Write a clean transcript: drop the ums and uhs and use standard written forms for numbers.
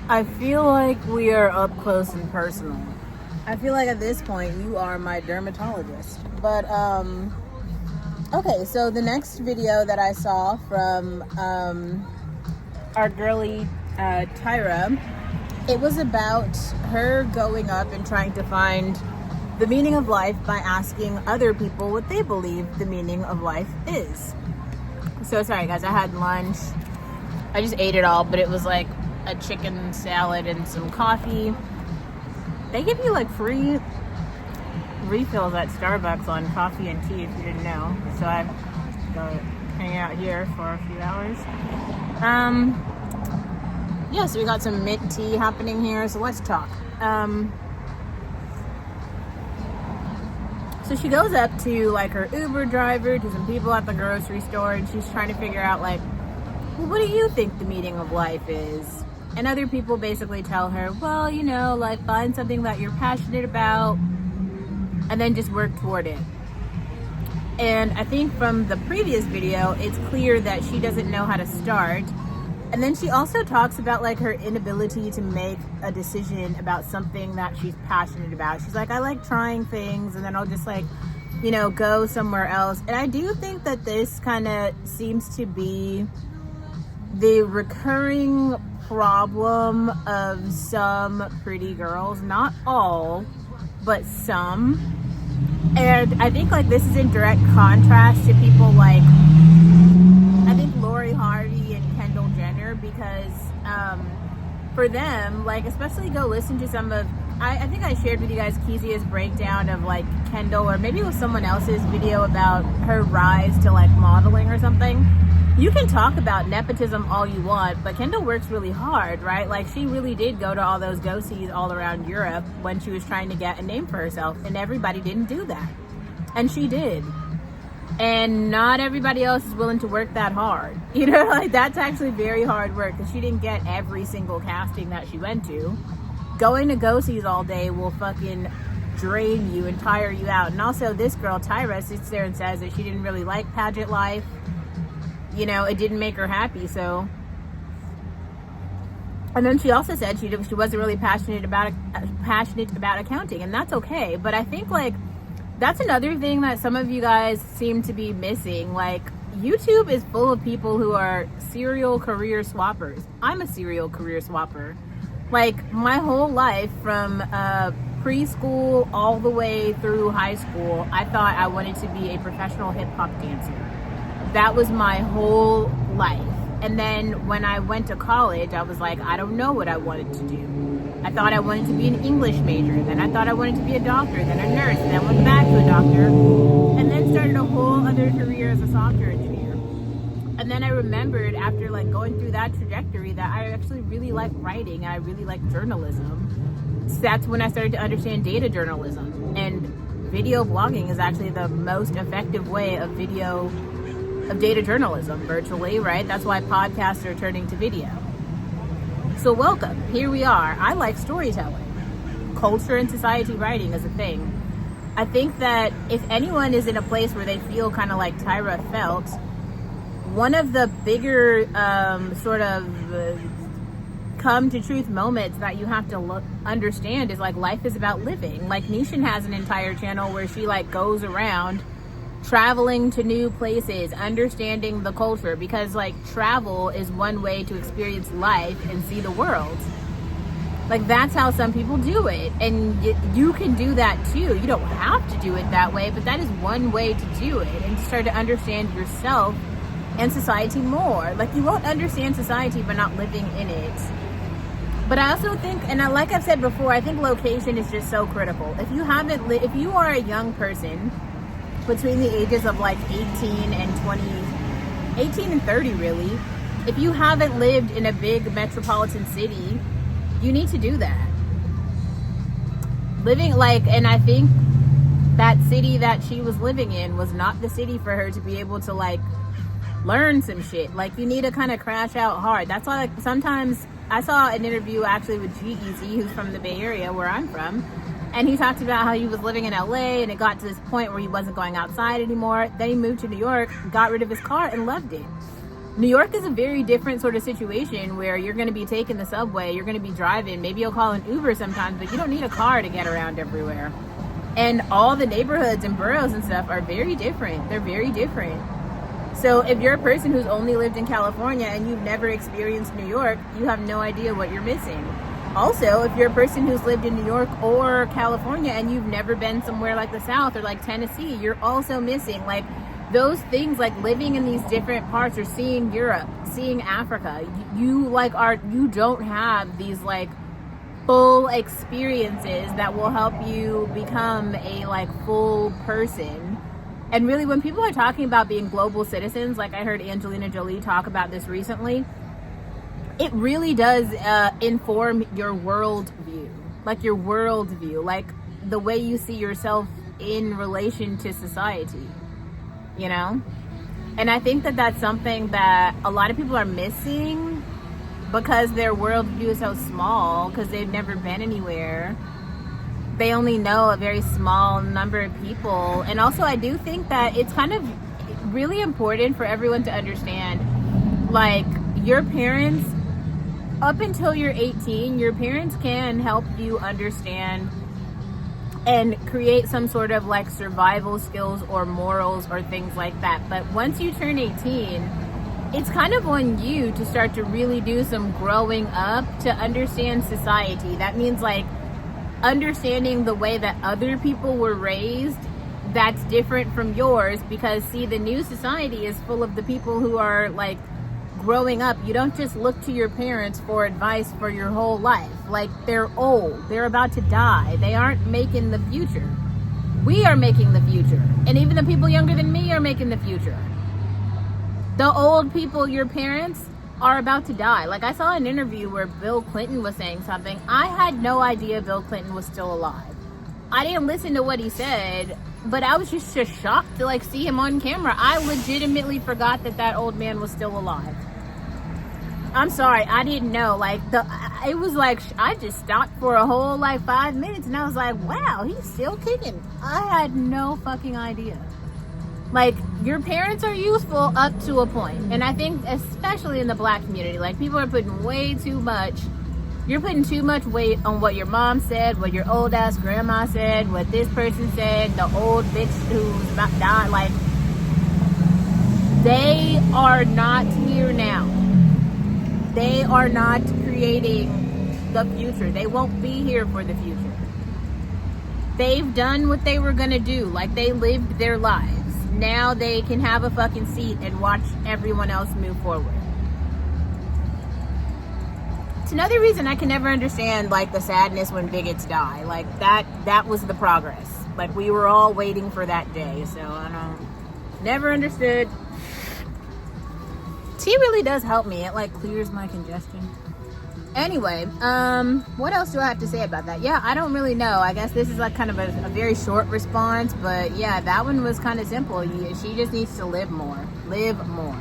I feel like we are up close and personal. I feel like at this point you are my dermatologist. But okay, so the next video that I saw from our girly Tyra, it was about her going up and trying to find the meaning of life by asking other people what they believe the meaning of life is. So sorry guys, I had lunch. I just ate it all, but it was like a chicken salad and some coffee. They give you like free refills at Starbucks on coffee and tea if you didn't know. So I go hang out here for a few hours. Yeah, so we got some mint tea happening here. So let's talk. So she goes up to like her Uber driver, to some people at the grocery store, and she's trying to figure out like, well, what do you think the meaning of life is? And other people basically tell her, well, you know, like find something that you're passionate about and then just work toward it. And I think from the previous video, it's clear that she doesn't know how to start. And then she also talks about like her inability to make a decision about something that she's passionate about. She's like, I like trying things and then I'll just like, you know, go somewhere else. And I do think that this kind of seems to be the recurring problem of some pretty girls, not all, but some. And I think like this is in direct contrast to people like, I think Lori Harvey and Kendall Jenner, because for them, like especially go listen to some of, I think I shared with you guys Kezia's breakdown of like Kendall, or maybe it was someone else's video about her rise to like modeling or something. You can talk about nepotism all you want, but Kendall works really hard, right? Like she really did go to all those go-sees all around Europe when she was trying to get a name for herself, and everybody didn't do that. And she did. And not everybody else is willing to work that hard. You know, like that's actually very hard work because she didn't get every single casting that she went to. Going to go-sees all day will fucking drain you and tire you out. And also this girl, Tyra, sits there and says that she didn't really like pageant life. You know, it didn't make her happy, so. And then she also said she wasn't really passionate about accounting, and that's okay. But I think like that's another thing that some of you guys seem to be missing. Like YouTube is full of people who are serial career swappers. I'm a serial career swapper. Like my whole life from preschool all the way through high school, I thought I wanted to be a professional hip hop dancer. That was my whole life. And then when I went to college, I was like, I don't know what I wanted to do. I thought I wanted to be an English major. Then I thought I wanted to be a doctor, then a nurse, and then went back to a doctor, and then started a whole other career as a software engineer. And then I remembered after like going through that trajectory that I actually really like writing and I really like journalism. So that's when I started to understand data journalism. And video blogging is actually the most effective way of data journalism virtually, right? That's why podcasts are turning to video. So welcome, here we are. I like storytelling. Culture and society writing is a thing. I think that if anyone is in a place where they feel kind of like Tyra felt, one of the bigger come to truth moments that you have to understand is like life is about living. Like Nishan has an entire channel where she like goes around traveling to new places, understanding the culture, because like travel is one way to experience life and see the world. Like that's how some people do it, and you can do that too. You don't have to do it that way, but that is one way to do it and to start to understand yourself and society more. Like you won't understand society by not living in it. But I also think, and like I've said before, I think location is just so critical. If you are a young person between the ages of like 18 and 30 really, if you haven't lived in a big metropolitan city, you need to do that. And I think that city that she was living in was not the city for her to be able to like learn some shit. Like you need to kind of crash out hard. That's why like sometimes I saw an interview actually with G-Eazy, who's from the Bay Area where I'm from. And he talked about how he was living in LA and it got to this point where he wasn't going outside anymore. Then he moved to New York, got rid of his car and loved it. New York is a very different sort of situation where you're going to be taking the subway, you're going to be driving, maybe you'll call an Uber sometimes, but you don't need a car to get around everywhere. And all the neighborhoods and boroughs and stuff are very different. They're very different. So if you're a person who's only lived in California and you've never experienced New York, you have no idea what you're missing. Also, if you're a person who's lived in New York or California and you've never been somewhere like the South or like Tennessee, you're also missing like those things, like living in these different parts or seeing Europe, seeing Africa. You don't have these like full experiences that will help you become a like full person. And really, when people are talking about being global citizens, like I heard Angelina Jolie talk about this recently, it really does inform your worldview, like your worldview, like the way you see yourself in relation to society, you know? And I think that that's something that a lot of people are missing because their worldview is so small, because they've never been anywhere. They only know a very small number of people. And also, I do think that it's kind of really important for everyone to understand, like, your parents, up until you're 18, your parents can help you understand and create some sort of like survival skills or morals or things like that. But once you turn 18, it's kind of on you to start to really do some growing up to understand society. That means like understanding the way that other people were raised that's different from yours, because see, the new society is full of the people who are like growing up. You don't just look to your parents for advice for your whole life. Like, they're old, they're about to die, they aren't making the future. We are making the future, and even the people younger than me are making the future. The old people, your parents, are about to die. Like, I saw an interview where Bill Clinton was saying something. I had no idea Bill Clinton was still alive. I didn't listen to what he said, but I was just shocked to like see him on camera. I legitimately forgot that old man was still alive. I'm sorry, I didn't know. Like, it was like I just stopped for a whole like 5 minutes, and I was like, wow, he's still kicking. I had no fucking idea. Like, your parents are useful up to a point. And I think especially in the black community, like, people are putting way too much, you're putting too much weight on what your mom said, what your old ass grandma said, what this person said, the old bitch who's about to die. Like, they are not here now. They are not creating the future. They won't be here for the future. They've done what they were gonna do. Like, they lived their lives. Now they can have a fucking seat and watch everyone else move forward. It's another reason I can never understand like the sadness when bigots die. Like, that was the progress. Like, we were all waiting for that day. So I don't, never understood. Tea really does help me. It like clears my congestion. Anyway, what else do I have to say about that? Yeah, I don't really know. I guess this is like kind of a very short response, but yeah, that one was kind of simple. She just needs to live more. Live more.